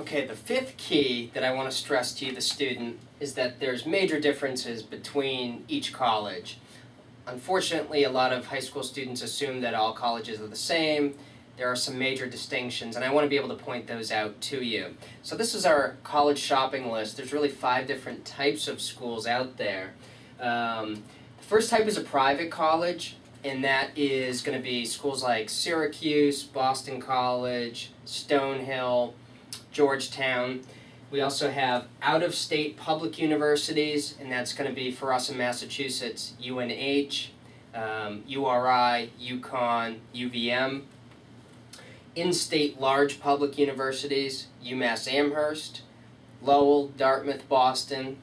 Okay, the fifth key that I want to stress to you, the student, is that there's major differences between each college. Unfortunately, a lot of high school students assume that all colleges are the same. There are some major distinctions, and I want to be able to point those out to you. So this is our college shopping list. There's really 5 different types of schools out there. The first type is a private college, and that is going to be schools like Syracuse, Boston College, Stonehill, Georgetown. We also have out-of-state public universities, and that's going to be, for us in Massachusetts, UNH, URI, UConn, UVM. In-state large public universities, UMass Amherst, Lowell, Dartmouth, Boston.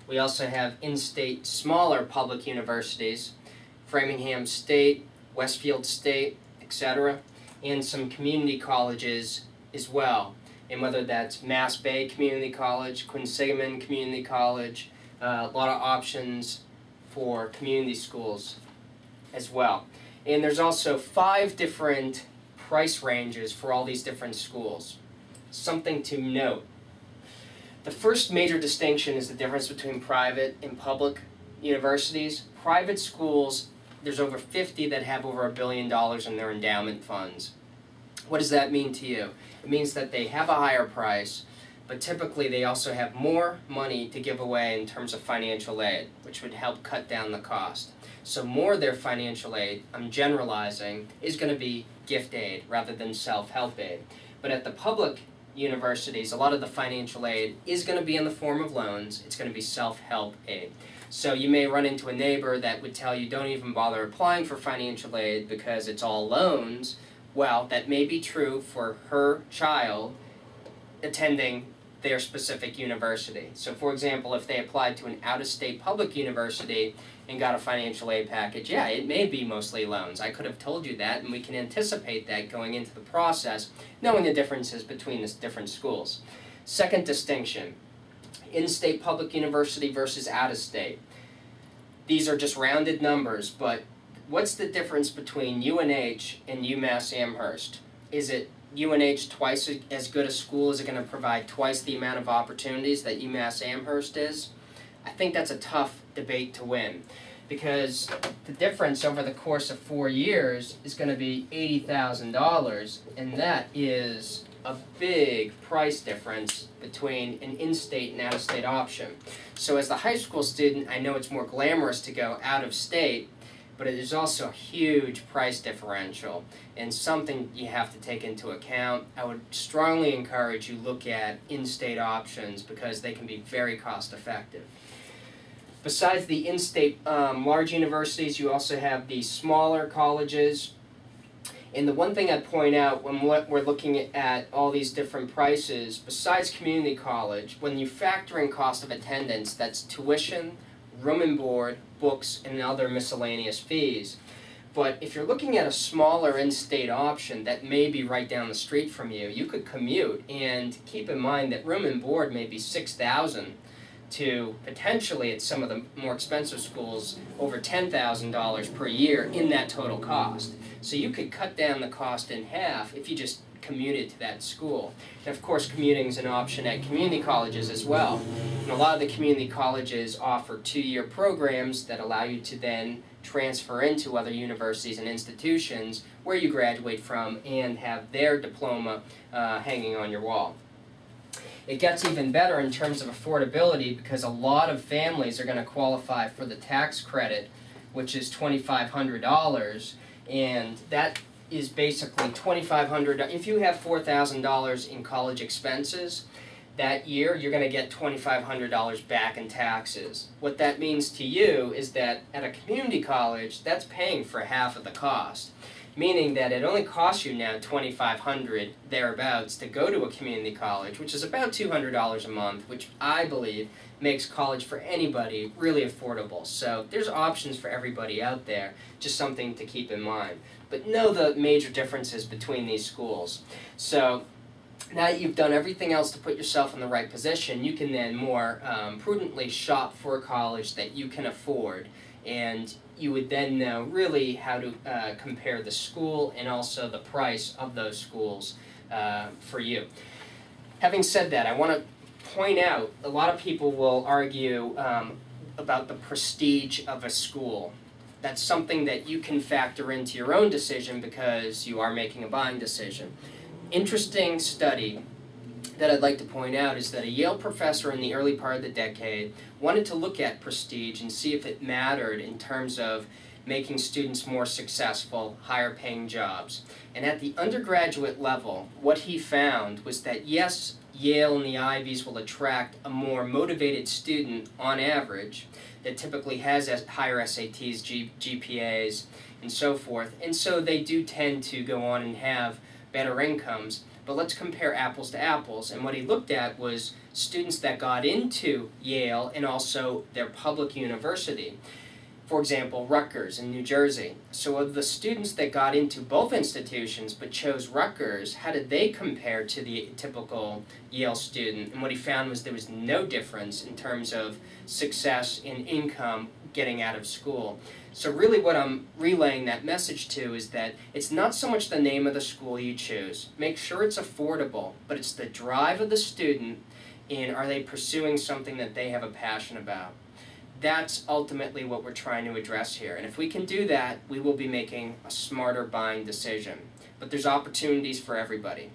We also have in-state smaller public universities, Framingham State, Westfield State, etc., and some community colleges as well. And whether that's Mass Bay Community College, Quinsigamond Community College, a lot of options for community schools as well. And there's also 5 different price ranges for all these different schools. Something to note. The first major distinction is the difference between private and public universities. Private schools, there's over 50 that have over $1 billion in their endowment funds. What does that mean to you? It means that they have a higher price, but typically they also have more money to give away in terms of financial aid, which would help cut down the cost. So more of their financial aid, I'm generalizing, is going to be gift aid rather than self-help aid. But at the public universities, a lot of the financial aid is going to be in the form of loans. It's going to be self-help aid. So you may run into a neighbor that would tell you, don't even bother applying for financial aid because it's all loans. Well, that may be true for her child attending their specific university. So for example, if they applied to an out-of-state public university and got a financial aid package, yeah, it may be mostly loans. I could have told you that, and we can anticipate that going into the process, knowing the differences between the different schools. Second distinction, in-state public university versus out-of-state. These are just rounded numbers, but what's the difference between UNH and UMass Amherst? Is it UNH twice as good a school? Is it going to provide twice the amount of opportunities that UMass Amherst is? I think that's a tough debate to win, because the difference over the course of 4 years is going to be $80,000, and that is a big price difference between an in-state and out-of-state option. So as the high school student, I know it's more glamorous to go out of state, but it is also a huge price differential and something you have to take into account. I would strongly encourage you look at in-state options because they can be very cost effective. Besides the in-state large universities, you also have the smaller colleges. And the one thing I'd point out when we're looking at all these different prices, besides community college, when you factor in cost of attendance, that's tuition, room and board, books, and other miscellaneous fees. But if you're looking at a smaller in-state option that may be right down the street from you, you could commute, and keep in mind that room and board may be $6,000 to potentially, at some of the more expensive schools, over $10,000 per year in that total cost. So you could cut down the cost in half if you just commuted to that school. And of course, commuting is an option at community colleges as well. And a lot of the community colleges offer 2-year programs that allow you to then transfer into other universities and institutions where you graduate from and have their diploma hanging on your wall. It gets even better in terms of affordability because a lot of families are going to qualify for the tax credit, which is $2,500, and that is basically $2,500. If you have $4,000 in college expenses that year, you're going to get $2,500 back in taxes. What that means to you is that at a community college, that's paying for half of the cost, meaning that it only costs you now $2,500 thereabouts to go to a community college, which is about $200 a month, which I believe makes college for anybody really affordable. So there's options for everybody out there, just something to keep in mind. But know the major differences between these schools. So now that you've done everything else to put yourself in the right position, you can then more prudently shop for a college that you can afford, and you would then know really how to compare the school and also the price of those schools for you. Having said that, I want to point out, a lot of people will argue about the prestige of a school. That's something that you can factor into your own decision because you are making a buying decision. Interesting study that I'd like to point out is that a Yale professor in the early part of the decade wanted to look at prestige and see if it mattered in terms of making students more successful, higher paying jobs. And at the undergraduate level, what he found was that yes, Yale and the Ivies will attract a more motivated student on average that typically has higher SATs, GPAs, and so forth. And so they do tend to go on and have better incomes. But let's compare apples to apples. And what he looked at was students that got into Yale and also their public university. For example, Rutgers in New Jersey. So of the students that got into both institutions but chose Rutgers, how did they compare to the typical Yale student? And what he found was there was no difference in terms of success in income getting out of school. So really what I'm relaying that message to is that it's not so much the name of the school you choose. Make sure it's affordable, but it's the drive of the student in are they pursuing something that they have a passion about. That's ultimately what we're trying to address here. And if we can do that, we will be making a smarter buying decision. But there's opportunities for everybody.